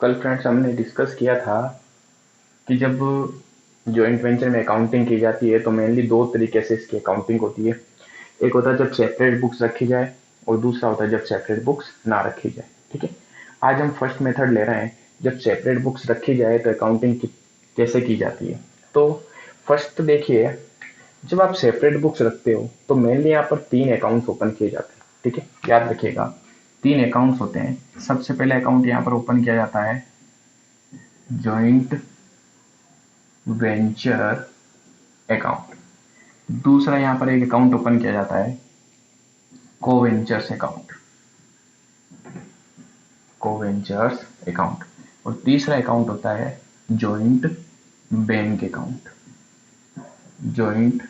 कल फ्रेंड्स हमने डिस्कस किया था कि जब जॉइंट वेंचर में अकाउंटिंग की जाती है तो मेनली दो तरीके से इसकी अकाउंटिंग होती है। एक होता है जब सेपरेट बुक्स रखी जाए और दूसरा होता है जब सेपरेट बुक्स ना रखी जाए। ठीक है, आज हम फर्स्ट मेथड ले रहे हैं, जब सेपरेट बुक्स रखी जाए तो अकाउंटिंग कैसे की जाती है। तो फर्स्ट देखिए, जब आप सेपरेट बुक्स रखते हो तो मेनली यहाँ पर तीन अकाउंट्स ओपन किए जाते हैं। ठीक है, याद रखिएगा, तीन अकाउंट्स होते हैं। सबसे पहले अकाउंट यहाँ पर ओपन किया जाता है जॉइंट वेंचर अकाउंट। दूसरा यहाँ पर एक अकाउंट ओपन किया जाता है कोवेंचर्स अकाउंट, कोवेंचर्स अकाउंट। और तीसरा अकाउंट होता है joint bank account, joint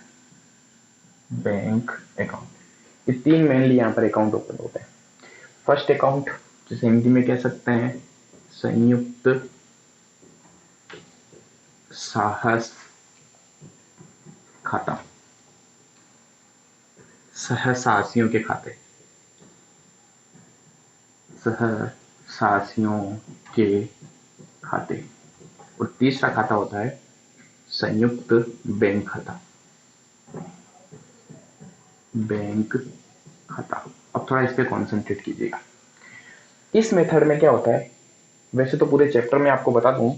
bank account. ये तीन मेनली यहाँ पर अकाउंट ओपन होते हैं। फर्स्ट अकाउंट जिसे हिंदी में कह सकते हैं संयुक्त साहस खाता, सहसासियों के खाते, सहसासियों के खाते। और तीसरा खाता होता है संयुक्त बैंक खाता, बैंक खाता। अब थोड़ा इस पे कॉन्सेंट्रेट कीजिएगा। इस मेथड में क्या होता है, वैसे तो पूरे चैप्टर में आपको बता दूं,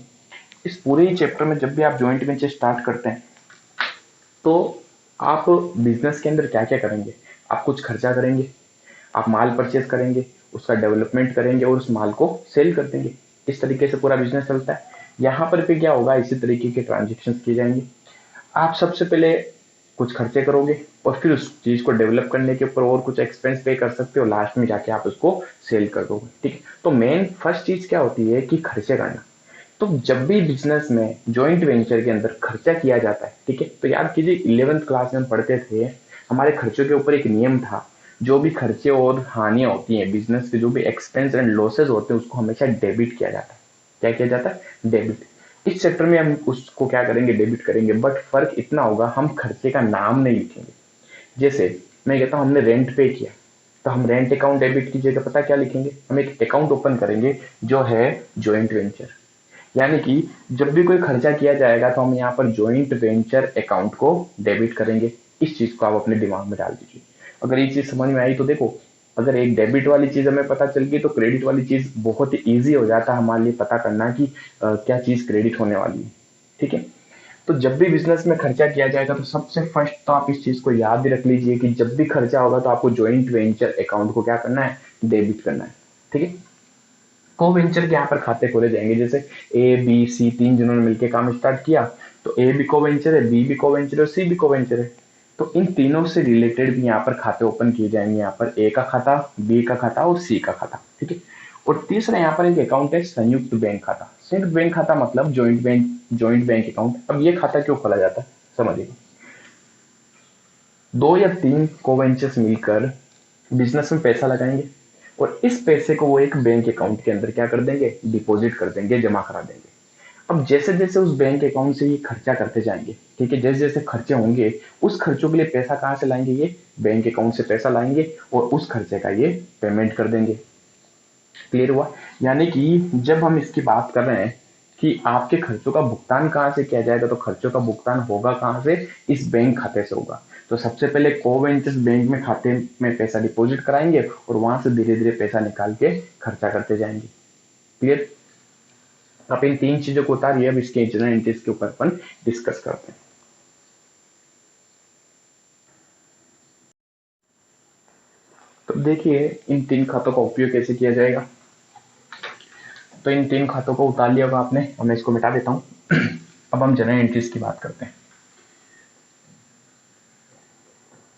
इस पूरे ही चैप्टर में जब भी आप जॉइंट वेंचर स्टार्ट करते हैं तो आप बिजनेस के अंदर क्या क्या करेंगे। आप कुछ खर्चा करेंगे, आप माल परचेज करेंगे, उसका डेवलपमेंट करेंगे और उस माल को सेल कर देंगे। इस तरीके से पूरा बिजनेस चलता है। यहाँ पर भी क्या होगा, इसी तरीके के ट्रांजेक्शन किए जाएंगे। आप सबसे पहले कुछ खर्चे करोगे और फिर उस चीज को डेवलप करने के ऊपर और कुछ एक्सपेंस पे कर सकते हो, लास्ट में जाके आप उसको सेल कर दोगे। ठीक है, तो मेन फर्स्ट चीज क्या होती है कि खर्चे करना। तो जब भी बिजनेस में जॉइंट वेंचर के अंदर खर्चा किया जाता है, ठीक है, तो याद कीजिए 11th क्लास में हम पढ़ते थे, हमारे खर्चों के ऊपर एक नियम था, जो भी खर्चे और हानियां होती हैं बिजनेस के, जो भी एक्सपेंस एंड लॉसेज होते हैं, उसको हमेशा डेबिट किया जाता है। क्या किया जाता है, डेबिट। इस चैप्टर में हम उसको क्या करेंगे, डेबिट करेंगे। बट फर्क इतना होगा, हम खर्चे का नाम नहीं लिखेंगे। जैसे मैं कहता हूं हमने रेंट पे किया, तो हम रेंट अकाउंट डेबिट की जगह पता क्या लिखेंगे, हम एक अकाउंट ओपन करेंगे जो है जॉइंट वेंचर। यानी कि जब भी कोई खर्चा किया जाएगा तो हम यहाँ पर जॉइंट वेंचर अकाउंट को डेबिट करेंगे। इस चीज को आप अपने दिमाग में डाल दीजिए। अगर ये चीज समझ में आई तो देखो, अगर एक डेबिट वाली चीज हमें पता चल गई तो क्रेडिट वाली चीज बहुत ही ईजी हो जाता है हमारे लिए पता करना कि क्या चीज क्रेडिट होने वाली है। ठीक है, तो जब भी बिजनेस में खर्चा किया जाएगा तो सबसे फर्स्ट तो आप इस चीज को याद भी रख लीजिए कि जब भी खर्चा होगा तो आपको जॉइंट वेंचर अकाउंट को क्या करना है, डेबिट करना है। ठीक है, को वेंचर के यहाँ पर खाते खोले जाएंगे। जैसे ए बी सी तीन जिन्होंने मिलकर काम स्टार्ट किया, तो ए भी को वेंचर है, बी भी को वेंचर है और सी भी को वेंचर है। तो इन तीनों से रिलेटेड भी यहाँ पर खाते ओपन किए जाएंगे। यहाँ पर ए का खाता, बी का खाता और सी का खाता। ठीक है, और तीसरा यहाँ पर एक अकाउंट है संयुक्त बैंक खाता। संयुक्त बैंक खाता मतलब जॉइंट बैंक अकाउंट। अब ये खाता क्यों खोला जाता है समझिए, दो या तीन को वेंचर्स मिलकर बिजनेस में पैसा लगाएंगे और इस पैसे को वो एक बैंक अकाउंट के अंदर क्या कर देंगे, डिपॉजिट कर देंगे, जमा करा देंगे। अब जैसे जैसे उस बैंक अकाउंट से ये खर्चा करते जाएंगे, ठीक है, जैसे जैसे खर्चे होंगे उस खर्चों के लिए पैसा कहाँ से लाएंगे, ये बैंक अकाउंट से पैसा लाएंगे और उस खर्चे का ये पेमेंट कर देंगे। क्लियर हुआ। यानी कि जब हम इसकी बात कर रहे हैं कि आपके खर्चों का भुगतान कहाँ से किया जाएगा, तो खर्चों का भुगतान होगा कहाँ से, इस बैंक खाते से होगा। तो सबसे पहले कोवेंचर्स बैंक में खाते में पैसा डिपॉजिट कराएंगे और वहां से धीरे धीरे पैसा निकाल के खर्चा करते जाएंगे। क्लियर। आप इन तीन चीजों को उतारिए, अब इसके जनरल एंट्रीज के ऊपर अपन डिस्कस करते हैं। तो देखिए इन तीन खातों का उपयोग कैसे किया जाएगा। तो इन तीन खातों को उतार लिया होगा आपने, मैं इसको मिटा देता हूं। अब हम जनरल एंट्रीज की बात करते हैं।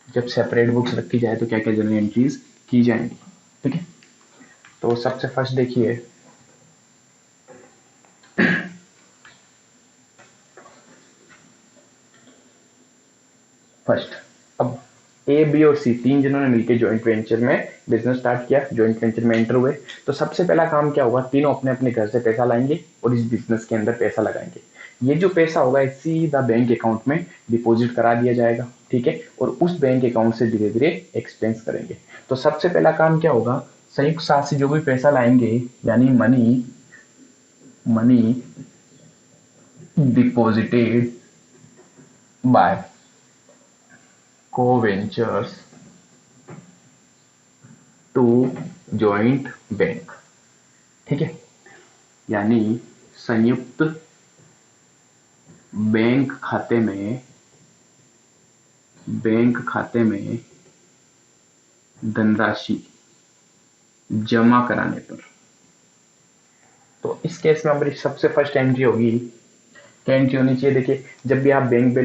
जब सेपरेट बुक्स रखी जाए तो क्या क्या जनरल एंट्रीज की जाएंगी। ठीक है, तो सबसे फर्स्ट देखिए, फर्स्ट, अब ए बी और सी तीन जिन्होंने मिलकर जॉइंट वेंचर में बिजनेस स्टार्ट किया, जॉइंट वेंचर में एंटर हुए, तो सबसे पहला काम क्या होगा, तीनों अपने अपने घर से पैसा लाएंगे और इस बिजनेस के अंदर पैसा लगाएंगे। ये जो पैसा होगा सीधा बैंक अकाउंट में डिपॉजिट करा दिया जाएगा। ठीक है, और उस बैंक अकाउंट से धीरे धीरे एक्सपेंस करेंगे। तो सबसे पहला काम क्या होगा, संयुक्त साथ से जो भी पैसा लाएंगे यानी money money deposited by co-ventures to joint bank. ठीक है, यानी संयुक्त बैंक खाते में धनराशि जमा कराने पर। तो इस केस में हमारी सबसे फर्स्ट एंट्री होगी, क्या एंट्री होनी चाहिए? देखिए, जब भी आप बैंक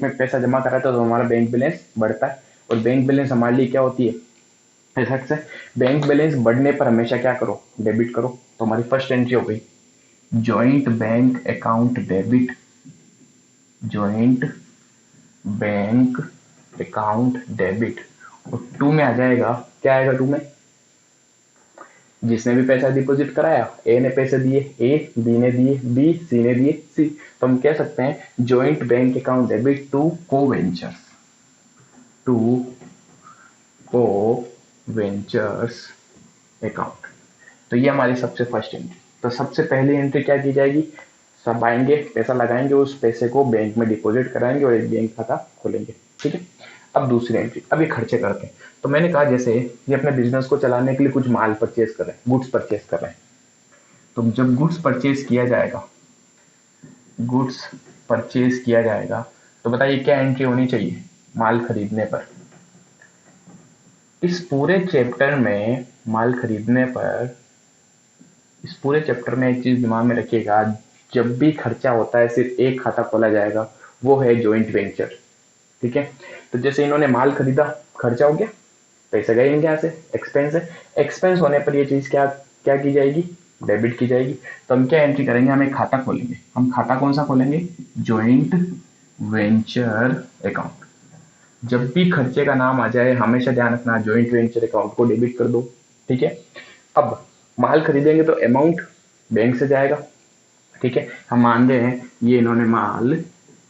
में पैसा जमा कराते हो तो हमारा बैंक बैलेंस बढ़ता है, और बैंक बैलेंस हमारे लिए क्या होती है? एसेट्स है। बैंक बैलेंस बढ़ने पर हमेशा क्या करो? डेबिट करो। तो हमारी फर्स्ट एंट्री हो गई joint bank account debit, joint bank account debit. और टू में आ जाएगा, क्या आएगा टू में? जिसने भी पैसा डिपॉजिट कराया, ए ने पैसे दिए ए, बी ने दिए बी, सी ने दिए सी, तो हम कह सकते हैं joint bank account debit to co-ventures, to co-ventures account. तो ये हमारी सबसे फर्स्ट एंट्री। तो सबसे पहली एंट्री क्या की जाएगी? सब आएंगे, पैसा लगाएंगे, उस पैसे को बैंक में डिपॉजिट कराएंगे और एक बैंक खाता खोलेंगे। ठीक है, अब दूसरी एंट्री, अब ये खर्चे करते हैं। तो मैंने कहा जैसे ये अपने बिजनेस को चलाने के लिए कुछ माल परचेज कर रहे हैं, गुड्स परचेज कर रहे हैं। तो जब गुड्स परचेज किया जाएगा, गुड्स परचेज किया जाएगा, तो बताइए क्या एंट्री होनी चाहिए माल खरीदने पर? इस पूरे चैप्टर में माल खरीदने पर, इस पूरे चैप्टर में एक चीज दिमाग में रखिएगा, जब भी खर्चा होता है सिर्फ एक खाता खोला जाएगा, वो है जॉइंट वेंचर। ठीक है, तो जैसे इन्होंने माल खरीदा, खर्चा हो गया, पैसे गए इनके यहाँ से, एक्सपेंस है। एक्सपेंस होने पर ये चीज क्या क्या की जाएगी? डेबिट की जाएगी। तो हम क्या एंट्री करेंगे? हम एक खाता खोलेंगे। हम खाता कौन सा खोलेंगे? Joint venture account. जब भी खर्चे का नाम आ जाए हमेशा ध्यान रखना जॉइंट वेंचर अकाउंट को डेबिट कर दो। ठीक है, अब माल खरीदेंगे तो अमाउंट बैंक से जाएगा। ठीक है, हम मान रहे हैं ये इन्होंने माल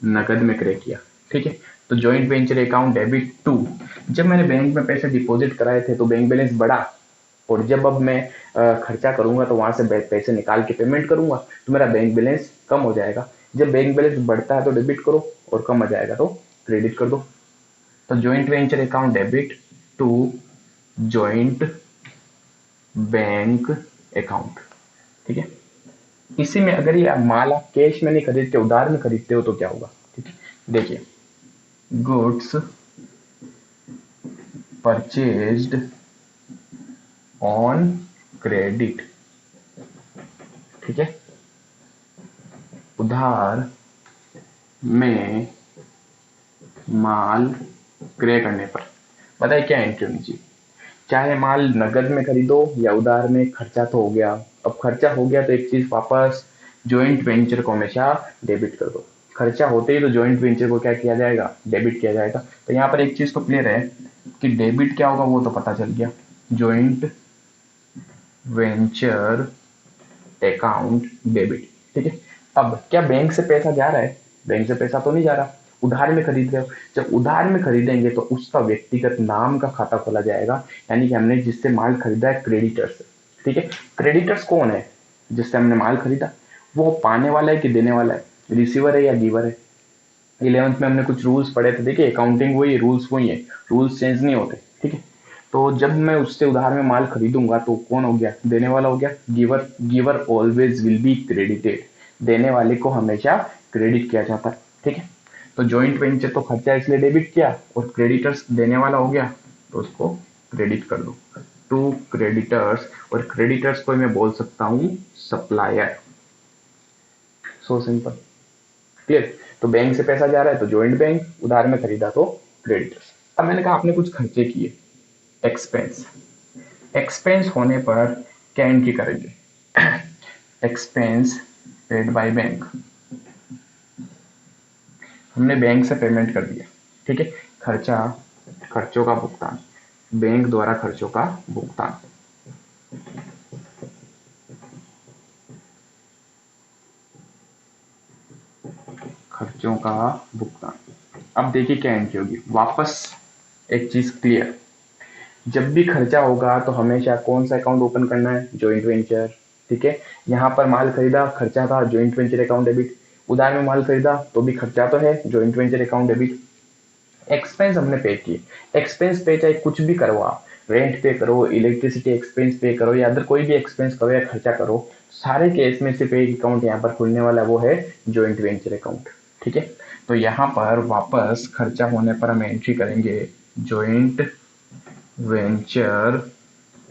नकद में क्रय किया। ठीक है, तो joint venture account debit to, जब मैंने बैंक में पैसे डिपॉजिट कराए थे तो बैंक बैलेंस बढ़ा, और जब अब मैं खर्चा करूंगा तो वहां से पैसे निकाल के पेमेंट करूंगा तो मेरा बैंक बैलेंस कम हो जाएगा। जब बैंक बैलेंस बढ़ता है तो डेबिट करो, और कम हो जाएगा तो क्रेडिट कर दो। तो joint venture account debit to joint bank account. ठीक है, इसी में अगर ये माल आप कैश में नहीं खरीदते, उधार में खरीदते हो तो क्या होगा? ठीक है, देखिए, गुड्स परचेज्ड ऑन क्रेडिट। ठीक है, उधार में माल क्रय करने पर, बताइए क्या एंट्री होनी चाहिए? चाहे माल नगद में खरीदो या उधार में, खर्चा तो हो गया। अब खर्चा हो गया तो एक चीज वापस जॉइंट वेंचर को हमेशा डेबिट कर दो। खर्चा होते ही तो जॉइंट वेंचर को क्या किया जाएगा? डेबिट किया जाएगा। तो यहाँ पर एक चीज तो क्लियर है कि डेबिट क्या होगा, वो तो पता चल गया, जॉइंट वेंचर अकाउंट डेबिट। ठीक है, अब क्या बैंक से पैसा जा रहा है? बैंक से पैसा तो नहीं जा रहा, उधार में खरीद रहे हो। जब उधार में खरीदेंगे तो उसका व्यक्तिगत नाम का खाता खोला जाएगा, यानी कि हमने जिससे माल खरीदा है क्रेडिटर्स। ठीक है, क्रेडिटर्स कौन है? जिससे हमने माल खरीदा, वो पाने वाला है कि देने वाला है? रिसीवर है या गिवर है? 11th में हमने कुछ रूल्स पढ़े थे, देखिए अकाउंटिंग वही है, रूल्स वही है, रूल्स चेंज नहीं होते। ठीक है, तो जब मैं उससे उधार में माल खरीदूंगा तो कौन हो गया? देने वाला हो गया, giver. Giver always will be credited, देने वाले को हमेशा क्रेडिट किया जाता है। ठीक है, तो जॉइंट वेंचर तो खर्चा इसलिए डेबिट किया, और क्रेडिटर्स देने वाला हो गया तो उसको क्रेडिट कर दो, टू क्रेडिटर्स। और क्रेडिटर्स को मैं बोल सकता हूं सप्लायर। So simple, clear? तो बैंक से पैसा जा रहा है तो जॉइंट बैंक, उधार में खरीदा तो क्रेडिटर्स। अब मैंने कहा आपने कुछ खर्चे किए, एक्सपेंस। एक्सपेंस होने पर क्या एंट्री करेंगे? एक्सपेंस पेड बाय बैंक, हमने बैंक से पेमेंट कर दिया। ठीक है, खर्चा, खर्चों का भुगतान, बैंक द्वारा खर्चों का भुगतान। खर्चों का भुगतान। अब देखिए क्या एंट्री होगी, वापस एक चीज क्लियर, जब भी खर्चा होगा तो हमेशा कौन सा अकाउंट ओपन करना है? Joint venture. ठीक है। यहाँ पर माल खरीदा, खर्चा था, जॉइंट वेंचर अकाउंट डेबिट। उधार में माल खरीदा तो भी खर्चा तो है, joint venture account debit. Expense हमने पे किए, एक्सपेंस पे चाहे कुछ भी करो आप, रेंट पे करो, इलेक्ट्रिसिटी एक्सपेंस पे करो, या अदर कोई भी एक्सपेंस करो या खर्चा करो, सारे केस में सिर्फ एक अकाउंट यहाँ पर खुलने वाला, वो है जॉइंट वेंचर अकाउंट। ठीक है। तो यहाँ पर वापस खर्चा होने पर हम एंट्री करेंगे joint venture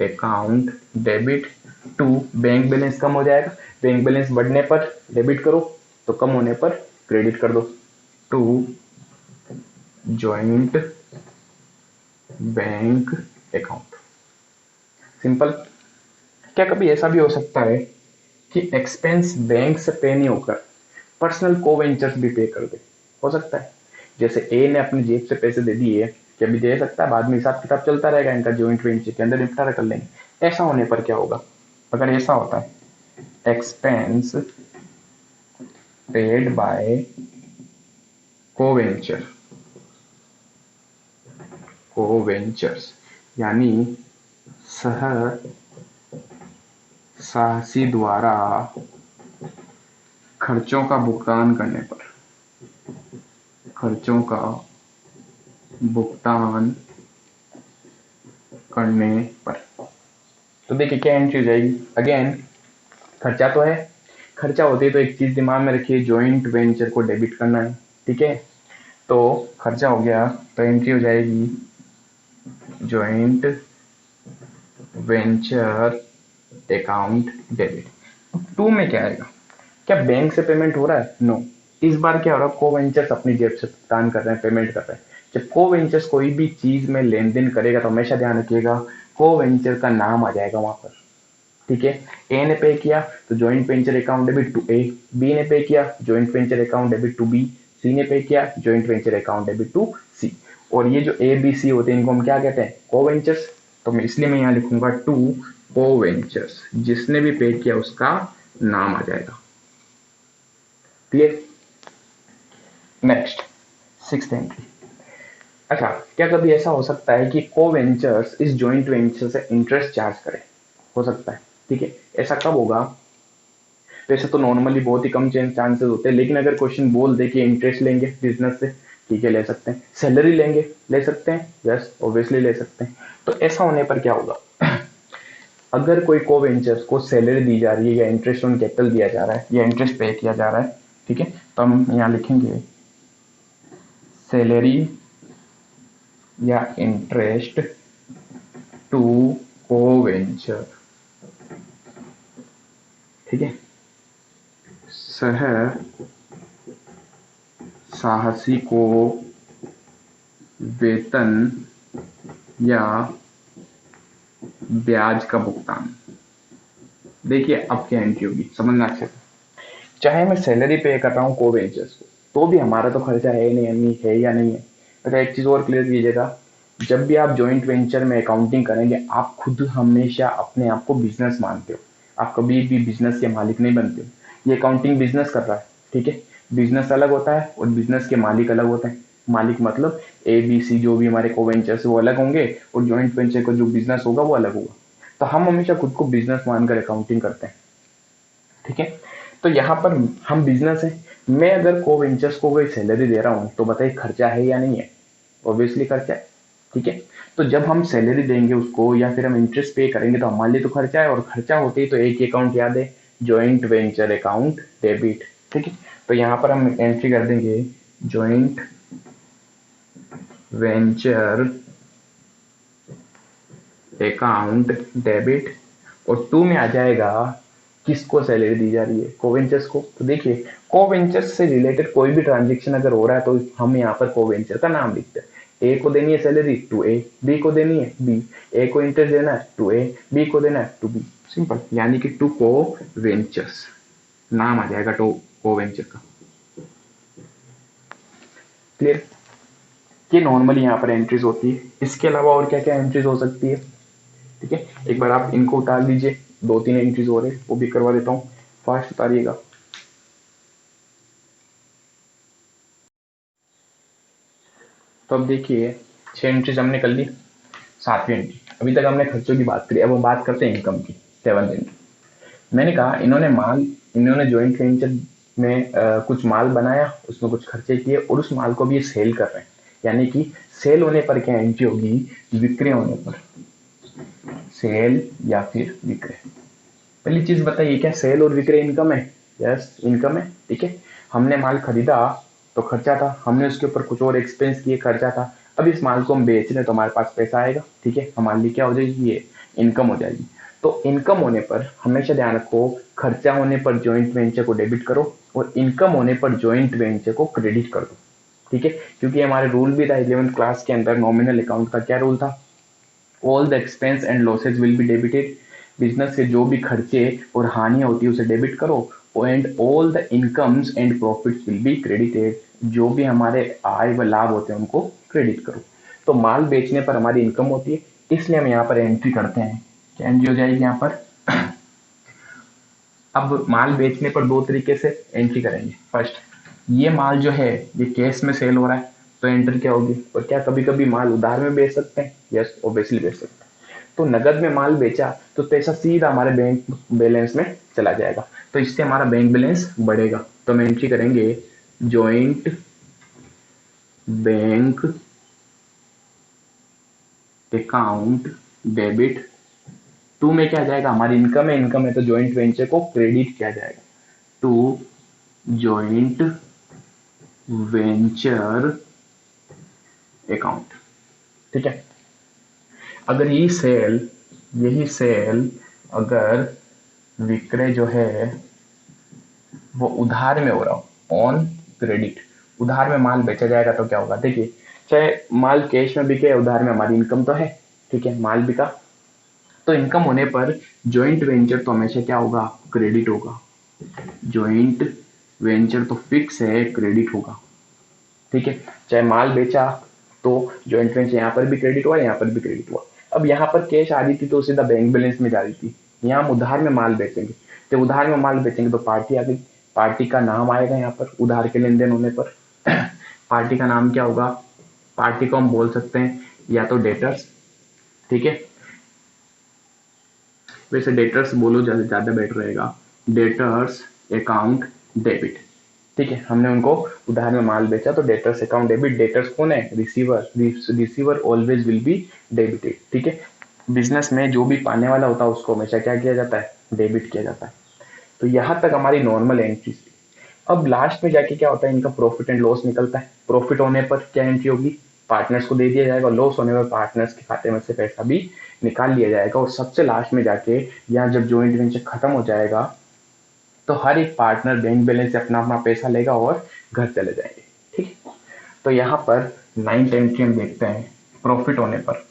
account debit to, bank balance कम हो जाएगा, बैंक बैलेंस बढ़ने पर डेबिट करो, तो कम होने पर क्रेडिट कर दो, to joint bank account. Simple. क्या कभी ऐसा भी हो सकता है कि एक्सपेंस बैंक से पे नहीं होकर पर्सनल को वेंचर्स भी पे कर दे? हो सकता है। जैसे ए ने अपनी जेब से पैसे दे दिए, कि अभी दे सकता है, बाद में हिसाब किताब चलता रहेगा इनका, जॉइंट वेंचर के अंदर निपटारा कर लेंगे। ऐसा होने पर क्या होगा? अगर ऐसा होता है, एक्सपेंस पेड बाय को वेंचर, को वेंचर्स यानी सह साहसी द्वारा खर्चों का भुगतान करने पर, खर्चों का भुगतान करने पर, तो देखिए क्या एंट्री हो जाएगी। अगेन खर्चा तो है, खर्चा होती है तो एक चीज दिमाग में रखिए, जॉइंट वेंचर को डेबिट करना है। ठीक है। तो खर्चा हो गया तो एंट्री हो जाएगी joint venture account debit. To में क्या आएगा? क्या बैंक से पेमेंट हो रहा है? नो। इस बार क्या हो रहा है, को वेंचर्स अपनी जेब से भुगतान कर रहे हैं, पेमेंट कर रहे हैं। जब को वेंचर्स कोई भी चीज में लेन देन करेगा तो हमेशा ध्यान रखिएगा को वेंचर का नाम आ जाएगा वहां पर। ठीक है। ए ने पे किया तो joint venture account debit to A, B ने पे किया joint venture account debit to B, C ने पे किया joint venture account debit to C. और ये जो ए बी सी होते हैं इनको हम क्या कहते हैं? को वेंचर्स। तो मैं इसलिए मैं यहाँ लिखूंगा टू को वेंचर्स, जिसने भी पे किया उसका नाम आ जाएगा। क्लियर? Next, sixth entry. अच्छा, क्या कभी ऐसा हो सकता है कि को वेंचर्स इस जॉइंट वेंचर से इंटरेस्ट चार्ज करें? हो सकता है। ठीक है। ऐसा कब होगा? वैसे तो नॉर्मली बहुत ही कम चांसेस होते हैं, लेकिन अगर क्वेश्चन बोल दे कि इंटरेस्ट लेंगे बिजनेस से, ठीक है ले सकते हैं। सैलरी लेंगे, ले सकते हैं, यस ऑब्वियसली ले सकते हैं। तो ऐसा होने पर क्या होगा? अगर कोई को वेंचर्स को सैलरी दी जा रही है या इंटरेस्ट ऑन कैपिटल दिया जा रहा है या इंटरेस्ट पे किया जा रहा है, ठीक है, तो हम यहाँ लिखेंगे सैलरी या इंटरेस्ट टू को वेंचर। ठीक है। सह साहसी को वेतन या ब्याज का भुगतान। देखिए अब क्या एंट्री होगी, समझना अच्छे से। चाहे मैं सैलरी पे कर रहा हूँ को वेंचर्स को, तो भी हमारा तो खर्चा है नहीं है या नहीं है। अच्छा एक चीज और क्लियर कीजिएगा, जब भी आप जॉइंट वेंचर में अकाउंटिंग करेंगे, आप खुद हमेशा अपने आप को बिजनेस मानते हो, आप कभी भी बिजनेस के मालिक नहीं बनते हो। ये अकाउंटिंग बिजनेस कर रहा है, ठीक है। बिजनेस अलग होता है और बिजनेस के मालिक अलग होते हैं। मालिक मतलब ए बी सी जो भी हमारे को वेंचर्स वो अलग होंगे, और जॉइंट वेंचर का जो बिजनेस होगा वो अलग होगा। तो हम हमेशा खुद को बिजनेस मानकर अकाउंटिंग करते हैं। ठीक है। तो यहाँ पर हम बिजनेस है, मैं अगर को वेंचर्स को कोई सैलरी दे रहा हूँ तो बताइए खर्चा है या नहीं है? ऑब्वियसली खर्चा है। ठीक है। तो जब हम सैलरी देंगे उसको या फिर हम इंटरेस्ट पे करेंगे तो हमारे लिए तो खर्चा है, और खर्चा होते ही तो एक ही अकाउंट याद है, जॉइंट वेंचर अकाउंट डेबिट। ठीक है। तो यहाँ पर हम एंट्री कर देंगे जॉइंट वेंचर अकाउंट डेबिट, और टू में आ जाएगा किसको सैलरी दी जा रही है? कोवेंचर्स को। तो देखिए कोवेंचर्स से रिलेटेड कोई भी ट्रांजेक्शन अगर हो रहा है तो हम यहाँ पर कोवेंचर का नाम लिखते हैं। ए को देनी है सैलरी टू ए, बी को देनी है बी, ए को इंटरेस्ट देना है टू ए, बी को देना है टू बी। सिंपल, यानी कि टू कोवेंचर्स नाम आ जाएगा टू कोवेंचर का। क्लियर? ये नॉर्मली यहाँ पर एंट्रीज होती है। इसके अलावा और क्या क्या एंट्रीज हो सकती है? ठीक है, एक बार आप इनको उतार लीजिए, दो तीन एंट्रीज हो रहे वो भी करवा देता हूँ, फास्ट उतारिएगा। तो अब देखिए 6 एंट्रीज हमने कर ली। 7वीं एंट्री, अभी तक हमने खर्चों की बात करी, अब हम बात करते हैं इनकम की। 7th एंट्री, मैंने कहा इन्होंने ज्वाइंट वेंचर में कुछ माल बनाया, उसमें कुछ खर्चे किए और उस माल को भी ये सेल कर रहे हैं। यानी कि सेल होने पर क्या एंट्री होगी, विक्रय होने पर, सेल या फिर विक्रय। पहली चीज बताइए, क्या सेल और विक्रय इनकम है? यस, इनकम है। ठीक है, हमने माल खरीदा तो खर्चा था, हमने उसके ऊपर कुछ और एक्सपेंस किए, खर्चा था। अब इस माल को हम बेच रहे हैं तो हमारे पास पैसा आएगा। ठीक है, हमारे लिए क्या हो जाएगी, ये इनकम हो जाएगी। तो इनकम होने पर हमेशा ध्यान रखो, खर्चा होने पर ज्वाइंट वेंचर को डेबिट करो और इनकम होने पर ज्वाइंट वेंचर को क्रेडिट कर दो। ठीक है, क्योंकि हमारे रूल भी था 11th क्लास के अंदर, नॉमिनल अकाउंट का क्या रूल था, all the expense and losses will be debited. Business से जो भी खर्चे और हानि होती है उसे डेबिट करो, and all the incomes and profits will be credited. जो भी हमारे आय व लाभ होते हैं उनको क्रेडिट करो। तो माल बेचने पर हमारी इनकम होती है, इसलिए हम यहाँ पर एंट्री करते हैं। क्या एंट्री हो जाएगी यहाँ पर? अब माल बेचने पर दो तरीके से एंट्री करेंगे। फर्स्ट, ये माल जो है ये कैश में सेल हो रहा है तो एंट्री क्या होगी। और क्या कभी कभी माल उधार में बेच सकते हैं? यस, ओबियसली बेच सकते हैं। तो नगद में माल बेचा तो पैसा सीधा हमारे बैंक बैलेंस में चला जाएगा, तो इससे हमारा बैंक बैलेंस बढ़ेगा। तो हम एंट्री करेंगे joint bank account debit to में क्या जाएगा, हमारी इनकम है तो जॉइंट वेंचर को क्रेडिट किया जाएगा टू जॉइंट वेंचर अकाउंट। ठीक है, अगर यही सेल अगर विक्रय जो है वो उधार में हो रहा हो, ऑन क्रेडिट, उधार में माल बेचा जाएगा तो क्या होगा, देखिए चाहे माल कैश में बिके या उधार में, हमारी इनकम तो है। ठीक है, माल बिका तो इनकम होने पर जॉइंट वेंचर तो हमेशा क्या होगा, क्रेडिट होगा। जॉइंट वेंचर तो फिक्स है, क्रेडिट होगा। ठीक है, चाहे माल बेचा तो जॉइंट वेंचर यहाँ पर भी क्रेडिट हुआ, यहाँ पर भी क्रेडिट हुआ। अब यहाँ पर कैश आ रही थी तो सीधा बैंक बैलेंस में जा रही थी, यहाँ हम उधार में माल बेचेंगे। तो उधार में माल बेचेंगे तो पार्टी आ गई, पार्टी का नाम आएगा यहाँ पर उधार के लेन देन होने पर। पार्टी का नाम क्या होगा, पार्टी को हम बोल सकते हैं या तो डेटर्स। ठीक है, वैसे डेटर्स बोलो ज्यादा बेटर रहेगा, डेटर्स अकाउंट डेबिट। ठीक है, हमने उनको उधार में माल बेचा तो डेटर्स अकाउंट डेबिट। डेटर्स कौन है, receiver. Receiver always will be debited. ठीक है, बिजनेस में जो भी पाने वाला होता है उसको हमेशा क्या किया जाता है, डेबिट किया जाता है। तो यहां तक हमारी नॉर्मल एंट्रीज। अब लास्ट में जाके क्या होता है, इनका प्रॉफिट एंड लॉस निकलता है। प्रॉफिट होने पर क्या एंट्री होगी, पार्टनर्स को दे दिया जाएगा, लॉस होने पर पार्टनर्स के खाते में से पैसा भी निकाल लिया जाएगा। और सबसे लास्ट में जाके यहाँ जब ज्वाइंट वेंचर खत्म हो जाएगा तो हर एक पार्टनर बैंक बैलेंस से अपना अपना पैसा लेगा और घर चले जाएंगे। ठीक है, तो यहाँ पर 9th एंट्री हम देखते हैं, प्रॉफिट होने पर,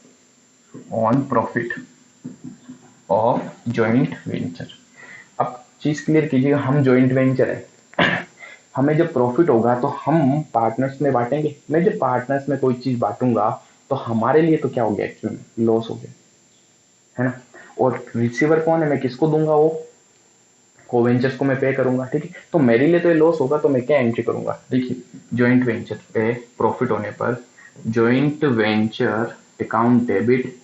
on profit of joint venture. अब चीज क्लियर कीजिएगा, हम ज्वाइंट वेंचर है, हमें जब प्रॉफिट होगा तो हम पार्टनर्स में बांटेंगे। मैं जब पार्टनर्स में कोई चीज बांटूंगा तो हमारे लिए तो क्या हो गया, एक्चुअली लॉस हो गया, है ना। और रिसीवर कौन है, मैं किसको दूंगा, वो कोवेंचर्स को मैं पे करूंगा। ठीक है, तो मेरे लिए तो ये लॉस होगा तो मैं क्या एंट्री करूंगा, देखिए ज्वाइंट वेंचर पे प्रॉफिट होने पर joint venture account debit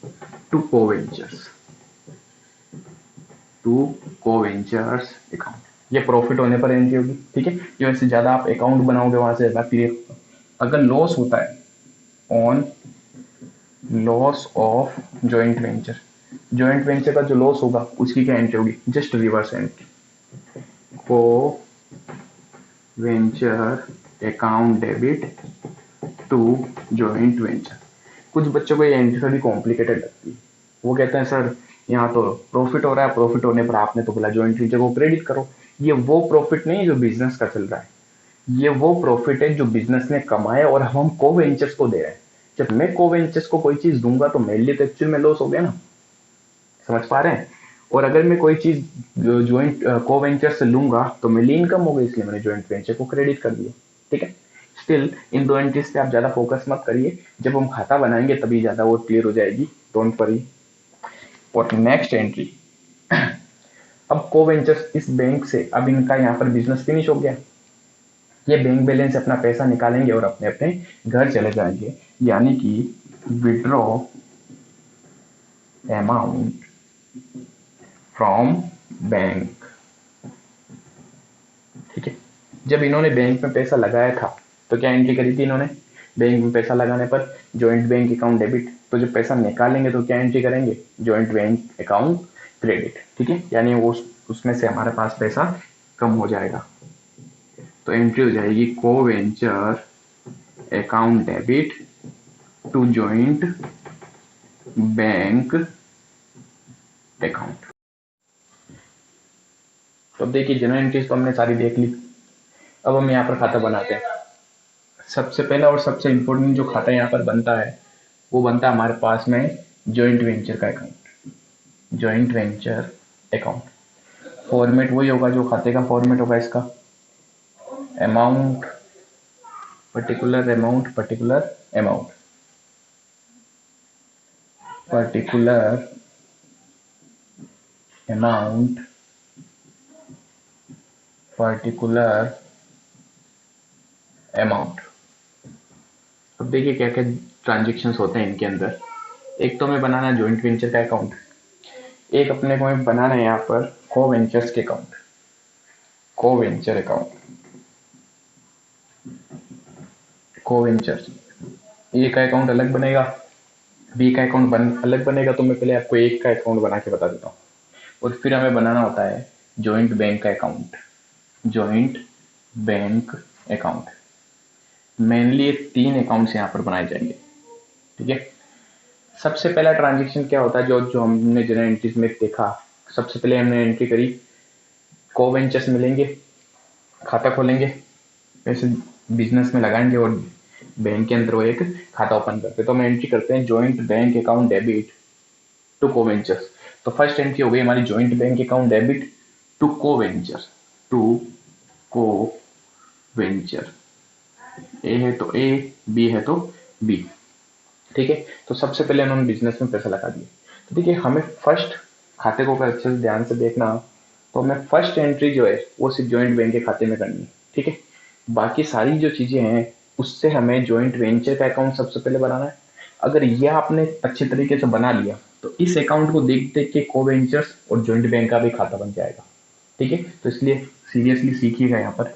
to co-ventures, to co-ventures account, ये प्रॉफिट होने पर एंट्री होगी। ठीक है, जो इससे ज्यादा आप अकाउंट बनाओगे वहां से ज्यादा पीरियड। अगर लॉस होता है, on loss of joint venture, joint venture का जो लॉस होगा उसकी क्या एंट्री होगी, just reverse entry, co venture account debit to joint venture. कुछ बच्चों को ये एंट्री थोड़ी कॉम्प्लिकेटेड लगती है, वो कहते हैं सर यहाँ तो प्रॉफिट हो रहा है, प्रॉफिट होने पर आपने तो बोला जॉइंट वेंचर को क्रेडिट करो। ये वो प्रॉफिट नहीं है जो बिजनेस का चल रहा है, ये वो प्रॉफिट है जो बिजनेस ने कमाया और हम को वेंचर्स को दे रहे हैं। जब मैं को वेंचर्स को कोई चीज दूंगा तो मेरे लिए तो एक्चुअल में लॉस हो गया ना, समझ पा रहे हैं। और अगर मैं कोई चीज ज्वाइंट को वेंचर से लूंगा तो मेरी इनकम हो गई, इसलिए मैंने ज्वाइंट वेंचर को क्रेडिट कर दिया। ठीक है, स्टिल इन दो एंट्रीज पे आप ज्यादा फोकस मत करिए, जब हम खाता बनाएंगे तभी ज्यादा वो क्लियर हो जाएगी, डोंट वरी। और नेक्स्ट एंट्री, अब को वेंचर्स इस बैंक से, अब इनका यहाँ पर बिजनेस फिनिश हो गया, ये बैंक बैलेंस से अपना पैसा निकालेंगे और अपने अपने घर चले जाएंगे। यानी कि विड्रॉ अमाउंट फ्रॉम बैंक, जब इन्होंने बैंक में पैसा लगाया था तो क्या एंट्री करी थी इन्होंने, बैंक में पैसा लगाने पर जॉइंट बैंक अकाउंट डेबिट। तो जब पैसा निकालेंगे तो क्या एंट्री करेंगे, जॉइंट बैंक अकाउंट क्रेडिट। ठीक है, यानी वो उसमें से हमारे पास पैसा कम हो जाएगा। तो एंट्री हो जाएगी co venture account debit to joint bank account. तो देखिए जनरल एंट्रीज तो हमने सारी देख ली। अब हम यहाँ पर खाता बनाते हैं। सबसे पहला और सबसे इम्पोर्टेंट जो खाता यहाँ पर बनता है वो बनता है हमारे पास में जॉइंट वेंचर का account. Joint venture account format वही होगा जो खाते का फॉर्मेट होगा इसका, amount particular amount particular amount particular amount particular amount. अब देखिए क्या क्या ट्रांजेक्शन्स होते हैं इनके अंदर। एक तो हमें बनाना है जॉइंट वेंचर का अकाउंट, एक अपने को हमें बनाना है यहाँ पर को वेंचर्स के अकाउंट, को वेंचर अकाउंट, को वेंचर्स। ए का अकाउंट अलग बनेगा, बी का अकाउंट अलग बनेगा। तो मैं पहले आपको एक का अकाउंट बना के बता देता हूँ। और फिर हमें बनाना होता है जॉइंट बैंक का account, joint bank account. Mainly ये 3 अकाउंट्स यहाँ पर बनाए जाएंगे। ठीक है, सबसे पहला ट्रांजेक्शन क्या होता है जो हमने जनरल एंट्रीज में देखा। सबसे पहले हमने एंट्री करी, को वेंचर्स मिलेंगे, खाता खोलेंगे, पैसे बिजनेस में लगाएंगे और बैंक के अंदर वो एक खाता ओपन करते हैं। तो हम एंट्री करते हैं joint bank account debit to co ventures. तो फर्स्ट एंट्री हो गई हमारी joint bank account debit to co venture, to co venture. ए है तो ए, बी है तो बी। ठीक है, तो सबसे पहले उन्होंने बिजनेस में पैसा लगा दिया। तो देखिए हमें फर्स्ट खाते को अगर अच्छे से ध्यान से देखना तो हमें फर्स्ट एंट्री जो है वो सिर्फ जॉइंट बैंक के खाते में करनी है। ठीक है, बाकी सारी जो चीजें हैं उससे हमें जॉइंट वेंचर का अकाउंट सबसे पहले बनाना है। अगर यह आपने अच्छे तरीके से बना लिया तो इस अकाउंट को देख देख के को वेंचर्स और जॉइंट बैंक का भी खाता बन जाएगा। ठीक है, तो इसलिए सीरियसली सीखिएगा यहाँ पर।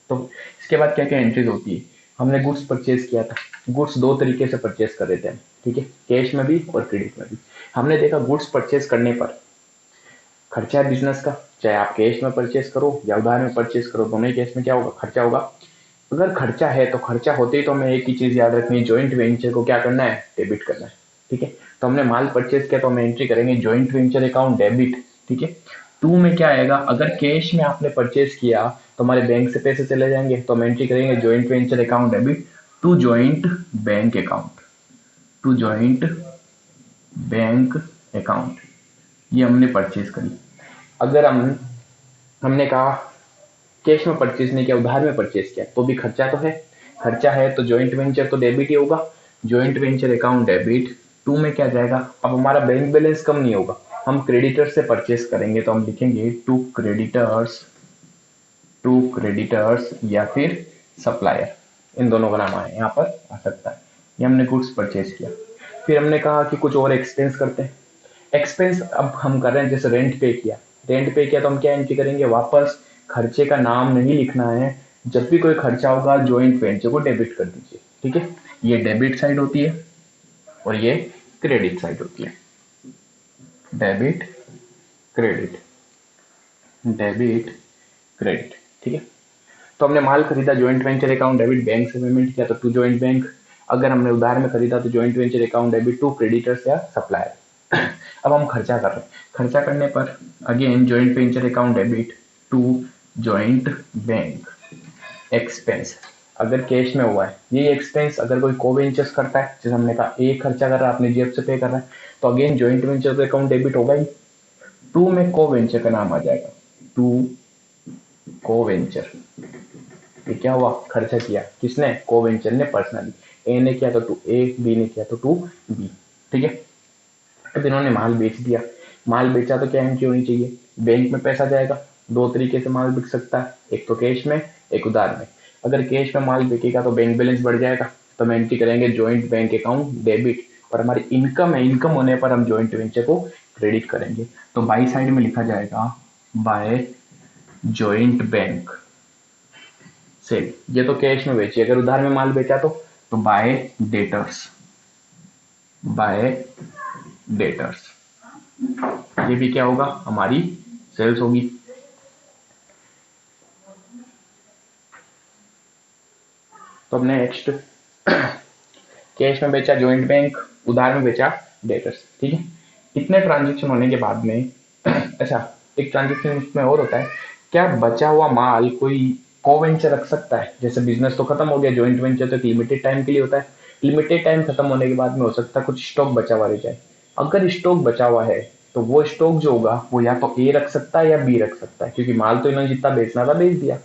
तो इसके बाद क्या क्या एंट्रीज होती है, हमने गुड्स परचेज किया था। गुड्स 2 तरीके से परचेज कर देते हैं। ठीक है, कैश में भी और क्रेडिट में भी। हमने देखा गुड्स परचेज करने पर खर्चा है बिजनेस का, चाहे आप कैश में परचेज करो या उधार में परचेज करो, दोनों ही केस में क्या होगा, खर्चा होगा। अगर खर्चा है तो खर्चा होते ही तो हमें एक ही चीज याद रखनी है, जॉइंट वेंचर को क्या करना है, डेबिट करना है। ठीक है, तो हमने माल परचेज किया तो हम एंट्री करेंगे जॉइंट वेंचर अकाउंट डेबिट। ठीक है, 2 में क्या आएगा, अगर कैश में आपने परचेज किया तो हमारे बैंक से पैसे चले जाएंगे, तो हम एंट्री करेंगे joint venture account debit to joint bank account, to joint bank account. ये हमने परचेज करी। अगर हमने कहा कैश में परचेज नहीं किया, उधार में परचेज किया, तो भी खर्चा तो है। खर्चा है तो जॉइंट वेंचर तो डेबिट ही होगा, जॉइंट वेंचर अकाउंट डेबिट। 2 में क्या जाएगा, अब हमारा बैंक बैलेंस कम नहीं होगा, हम क्रेडिटर्स से परचेज करेंगे तो हम लिखेंगे टू क्रेडिटर्स, टू क्रेडिटर्स या फिर सप्लायर, इन दोनों का नाम आए यहाँ पर आ सकता है। ये हमने गुड्स परचेज किया। फिर हमने कहा कि कुछ और एक्सपेंस करते हैं। एक्सपेंस अब हम कर रहे हैं, जैसे रेंट पे किया, रेंट पे किया तो हम क्या एंट्री करेंगे, वापस खर्चे का नाम नहीं लिखना है। जब भी कोई खर्चा होगा जॉइंट वेंचर को डेबिट कर दीजिए। ठीक है, ये डेबिट साइड होती है और ये क्रेडिट साइड होती है। Debit credit, debit credit. ठीक है, तो हमने माल खरीदा, joint venture account debit, bank से पेमेंट किया तो टू जॉइंट बैंक। अगर हमने उधार में खरीदा तो joint venture account debit to creditors या सप्लायर। अब हम खर्चा कर रहे हैं, खर्चा करने पर again joint venture account debit to joint bank expense. अगर कैश में हुआ है ये एक्सपेंस, अगर कोई को वेंचर्स करता है, जैसे हमने कहा एक खर्चा कर रहा है अपनी जेब से पे कर रहा है, तो again joint venture account debit होगा ही। 2 में को वेंचर का नाम आ जाएगा, टू को वेंचर। ये क्या हुआ, खर्चा किया किसने, को वेंचर ने पर्सनली। ए ने किया तो टू ए, बी ने किया तो टू बी। ठीक है, अब इन्होंने माल बेच दिया, माल बेचा तो क्या एंट्री होनी चाहिए, बैंक में पैसा जाएगा। 2 तरीके से माल बिक सकता है, एक तो कैश में, एक उधार में। अगर कैश में माल बिकेगा तो बैंक बैलेंस बढ़ जाएगा, तो हम एंट्री करेंगे जॉइंट बैंक अकाउंट डेबिट। और हमारी इनकम है, इनकम होने पर हम जॉइंट वेंचर को क्रेडिट करेंगे। तो बाई साइड में लिखा जाएगा बाय जॉइंट बैंक, सेल, ये तो कैश में बेची, अगर उधार में माल बेचा तो बाय डेटर्स, बाय डेटर्स, ये भी क्या होगा, हमारी सेल्स होगी। तो हमने नेक्स्ट कैश में बेचा जॉइंट बैंक, उधार में बेचा डेटर्स, ठीक है। इतने ट्रांजेक्शन होने के बाद में अच्छा, एक ट्रांजेक्शन इसमें और होता है, क्या बचा हुआ माल कोई कोवेंचर रख सकता है? जैसे बिजनेस तो खत्म हो गया, जॉइंट वेंचर तो लिमिटेड टाइम के लिए होता है, लिमिटेड टाइम खत्म होने के बाद में हो सकता है कुछ स्टॉक बचा हुआ रह जाए। अगर स्टॉक बचा हुआ है तो वो स्टॉक जो होगा वो या तो ए रख सकता है या बी रख सकता है, क्योंकि माल तो इन्होंने जितना बेचना था बेच दिया।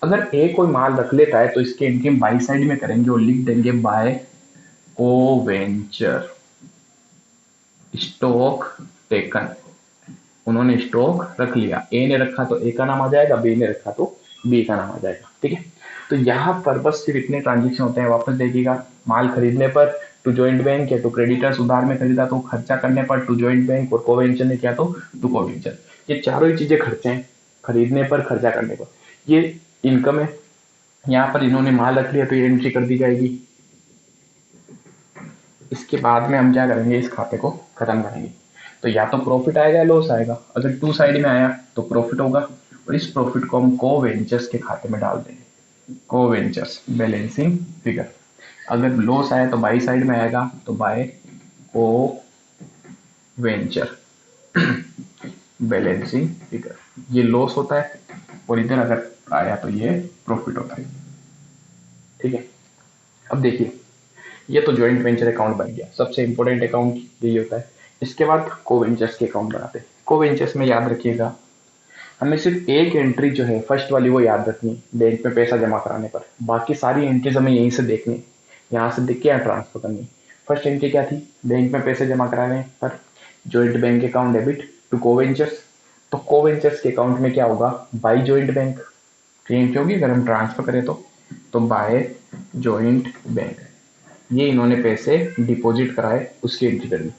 अगर ए कोई माल रख लेता है तो इसके इनके बाई साइड में करेंगे और लिख देंगे बाय कोवेंचर स्टॉक टेकन। उन्होंने स्टॉक रख लिया, ए ने रखा तो ए का नाम आ जाएगा, बी ने रखा तो बी का नाम आ जाएगा, ठीक है। तो यहाँ पर बस सिर्फ इतने ट्रांजेक्शन होते हैं। वापस देखिएगा, माल खरीदने पर टू जॉइंट बैंक या टू क्रेडिटर्स, उधार में खरीदा तो खर्चा करने पर टू जॉइंट बैंक, और कोवेंचर ने किया तो टू कोवेंचर। ये चारों ही चीजें खर्चे हैं, खरीदने पर, खर्चा करने पर, ये इनकम है। यहाँ पर इन्होंने माल रख लिया तो ये एंट्री कर दी जाएगी। इसके बाद में हम क्या करेंगे, इस खाते को खत्म करेंगे। तो या तो प्रॉफिट आएगा या लॉस आएगा। अगर टू साइड में आया तो प्रॉफिट होगा, और इस प्रॉफिट को हम कोवेंचर्स के खाते में डाल देंगे, कोवेंचर्स बैलेंसिंग फिगर। अगर लॉस आया तो बाई साइड में आएगा, तो बाय कोवेंचर बैलेंसिंग फिगर, ये लॉस होता है, और इधर अगर आया तो ये प्रॉफिट होता है, ठीक है। अब देखिए, ये तो जॉइंट वेंचर अकाउंट बन गया, सबसे इंपॉर्टेंट अकाउंट यही होता है। इसके बाद कोवेंचर्स के अकाउंट बनाते हैं। कोवेंचर्स में याद रखिएगा, हमें सिर्फ एक एंट्री जो है फर्स्ट वाली वो याद रखनी, बैंक में पैसा जमा कराने पर। बाकी सारी एंट्रीज हमें यहीं से देखनी, यहाँ से देख के यहाँ ट्रांसफर करनी। फर्स्ट एंट्री क्या थी, बैंक में पैसे जमा कराने पर joint bank account debit to co-ventures. तो कोवेंचर्स के अकाउंट में क्या होगा, बाई जॉइंट बैंक एंट्री होगी। अगर हम ट्रांसफर करें तो बाय जॉइंट बैंक, ये इन्होंने पैसे डिपॉजिट कराए, उसकी एंट्री करनी।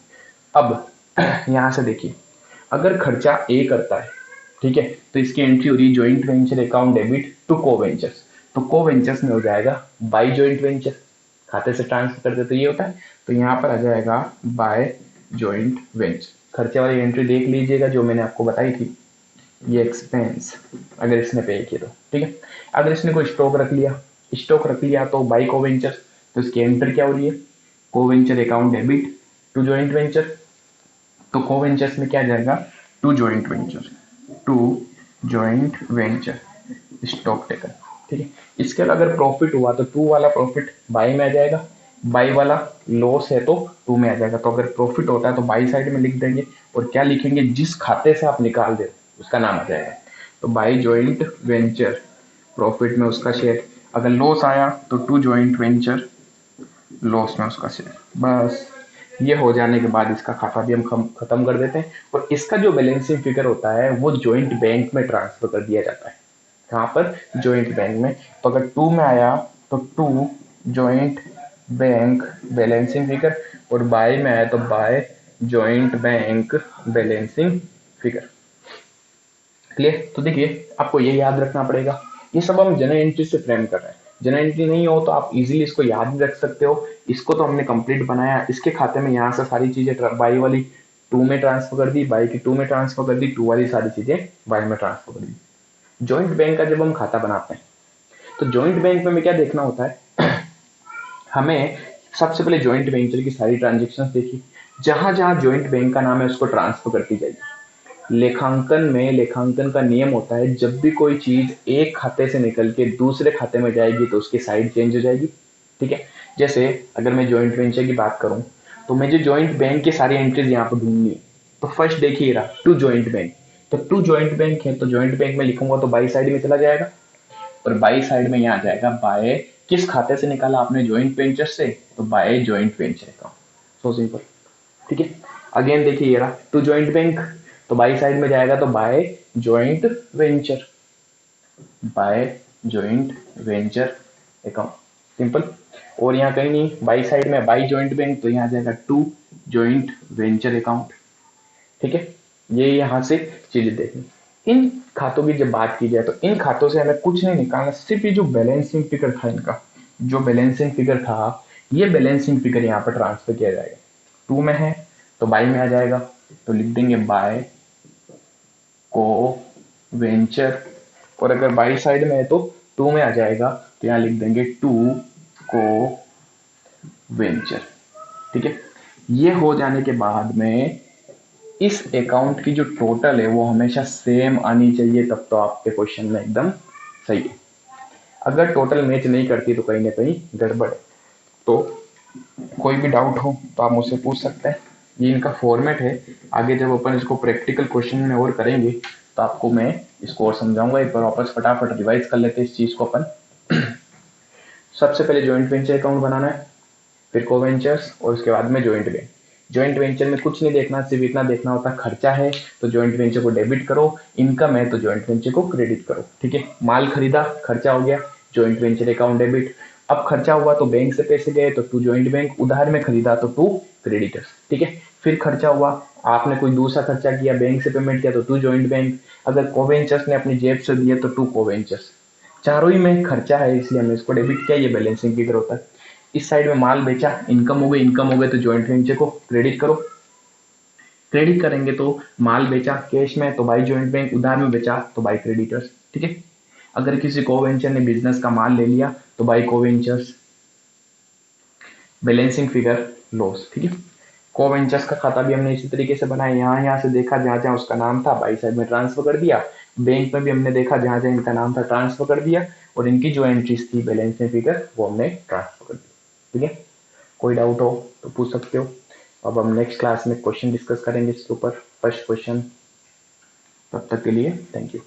अब यहां से देखिए, अगर खर्चा ए करता है, ठीक है, तो इसकी एंट्री हो रही है joint venture account debit to co-ventures. तो कोवेंचर्स में हो जाएगा बाय जॉइंट वेंचर, खाते से ट्रांसफर करते तो ये होता है, तो यहाँ पर आ जाएगा बाय जॉइंट वेंचर। खर्चे वाली एंट्री देख लीजिएगा जो मैंने आपको बताई थी, ये एक्सपेंस अगर इसने पे किया तो, ठीक है। अगर इसने कोई स्टॉक रख लिया तो बाई कोवेंचर, तो इसकी एंट्री क्या हो रही है, co-venture account debit to joint venture. तो कोवेंचर्स में क्या जाएगा, to joint venture stock taken, ठीक है। इसके अगर प्रॉफिट हुआ तो टू वाला प्रॉफिट बाई में आ जाएगा, बाई वाला लॉस है तो टू में आ जाएगा। तो अगर प्रॉफिट होता है तो बाई साइड में लिख देंगे, और क्या लिखेंगे, जिस खाते से आप निकाल दे उसका नाम आ जाएगा। तो बाई जॉइंट वेंचर प्रॉफिट में उसका शेयर, अगर लॉस आया तो टू जॉइंट वेंचर लॉस में उसका शेयर। बस ये हो जाने के बाद इसका खाता भी हम खत्म कर देते हैं, और इसका जो बैलेंसिंग फिगर होता है वो जॉइंट बैंक में ट्रांसफर कर दिया जाता है। कहाँ पर, जॉइंट बैंक में। तो अगर टू में आया तो to joint bank balancing figure, और बाय में आया तो by joint bank balancing figure. Clear. तो देखिए, आपको ये याद रखना पड़ेगा, ये सब हम जनरल एंट्री से फ्रेम कर रहे हैं। जनरल एंट्री नहीं हो तो आप इजीली इसको याद भी रख सकते हो। इसको तो हमने कंप्लीट बनाया, इसके खाते में यहाँ से सारी चीजें बाई वाली टू में ट्रांसफर कर दी, बाई की टू में ट्रांसफर कर दी, टू वाली सारी चीजें बाई में ट्रांसफर कर दी। जॉइंट बैंक का जब हम खाता बनाते हैं तो जॉइंट बैंक में हमें क्या देखना होता है, हमें सबसे पहले जॉइंट वेंचर की सारी ट्रांजेक्शन देखी, जहां जहां जॉइंट बैंक का नाम है उसको ट्रांसफर करती जाएगी। लेखांकन का नियम होता है, जब भी कोई चीज एक खाते से निकल के दूसरे खाते में जाएगी तो उसकी साइड चेंज हो जाएगी, ठीक है। जैसे अगर मैं जॉइंट वेंचर की बात करूं तो मुझे जॉइंट बैंक की सारी एंट्रीज यहाँ पर ढूंढनी है। तो फर्स्ट देखिए रहा टू जॉइंट बैंक, तो टू जॉइंट बैंक है तो जॉइंट बैंक में लिखूंगा तो बाई साइड में चला जाएगा, और बाई साइड में यहाँ आ जाएगा बाय, किस खाते से निकाला आपने, जॉइंट वेंचर से, तो by joint venture account. So simple, ठीक है। अगेन देखिए ये रहा टू जॉइंट बैंक, तो बाई साइड में जाएगा तो by joint venture, by joint venture account, simple. और यहाँ कहीं नहीं, बाई साइड में बाई जॉइंट बैंक, तो यहाँ जाएगा टू जॉइंट वेंचर अकाउंट, ठीक है। ये यहाँ से चीजें देखनी। इन खातों की जब बात की जाए तो इन खातों से हमें कुछ नहीं निकालना, सिर्फ ये जो बैलेंसिंग फिगर था इनका, जो बैलेंसिंग फिगर था, ये बैलेंसिंग फिगर यहाँ पर ट्रांसफर किया जाएगा। टू में है तो बाई में आ जाएगा, तो लिख देंगे बाय को वेंचर, और अगर बाई साइड में है तो टू में आ जाएगा, तो यहाँ लिख देंगे टू को वेंचर। ठीक है, ये हो जाने के बाद में इस अकाउंट की जो टोटल है वो हमेशा सेम आनी चाहिए, तब तो आपके क्वेश्चन में एकदम सही है। अगर टोटल मैच नहीं करती तो कहीं ना कहीं गड़बड़ है। तो कोई भी डाउट हो तो आप मुझसे पूछ सकते हैं। ये इनका फॉर्मेट है। आगे जब अपन इसको प्रैक्टिकल क्वेश्चन में और करेंगे तो आपको मैं इसको और समझाऊंगा। एक बार वापस फटाफट रिवाइज कर लेते हैं इस चीज को अपन। सबसे पहले ज्वाइंट वेंचर अकाउंट बनाना है, फिर को वेंचर्स, और उसके बाद में ज्वाइंट वेंचर। ज्वाइंट वेंचर में कुछ नहीं देखना, सिर्फ इतना देखना होता है खर्चा है तो ज्वाइंट वेंचर को डेबिट करो, इनकम है तो ज्वाइंट वेंचर को क्रेडिट करो। ठीक है, माल खरीदा, खर्चा हो गया, ज्वाइंट वेंचर अकाउंट डेबिट। अब खर्चा हुआ तो बैंक से पैसे गए तो टू ज्वाइंट बैंक, उधार में खरीदा तो टू क्रेडिटर्स। ठीक है, फिर खर्चा हुआ, आपने कोई दूसरा खर्चा किया, बैंक से पेमेंट किया तो टू ज्वाइंट बैंक, अगर कोवेंचर्स ने अपनी जेब से दिया तो टू कोवेंचर्स। चारों ही में खर्चा है इसलिए हमने इसको डेबिट किया, ये बैलेंसिंग फिगर होता है। इस साइड में माल बेचा, इनकम हो गई, इनकम हो गई तो ज्वाइंट वेंचर को क्रेडिट करो, क्रेडिट करेंगे तो माल बेचा कैश में तो बाई ज्वाइंट बैंक, उधार में बेचा तो बाई क्रेडिटर्स। ठीक है, अगर किसी को वेंचर ने बिजनेस का माल ले लिया तो बाई को वेंचर्स, बैलेंसिंग फिगर लॉस। ठीक है, को वेंचर्स का खाता भी हमने इसी तरीके से बनाया, यहाँ से देखा जहां जहां उसका नाम था बाई साइड में ट्रांसफर कर दिया, बैंक में भी हमने देखा जहां जहां इनका नाम था ट्रांसफर कर दिया, और इनकी जो एंट्रीज थी बैलेंसिंग फिगर वो हमने ट्रांसफर कर दी। ठीक है, कोई डाउट हो तो पूछ सकते हो। अब हम नेक्स्ट क्लास में क्वेश्चन डिस्कस करेंगे इसके ऊपर, फर्स्ट क्वेश्चन। तब तक के लिए थैंक यू।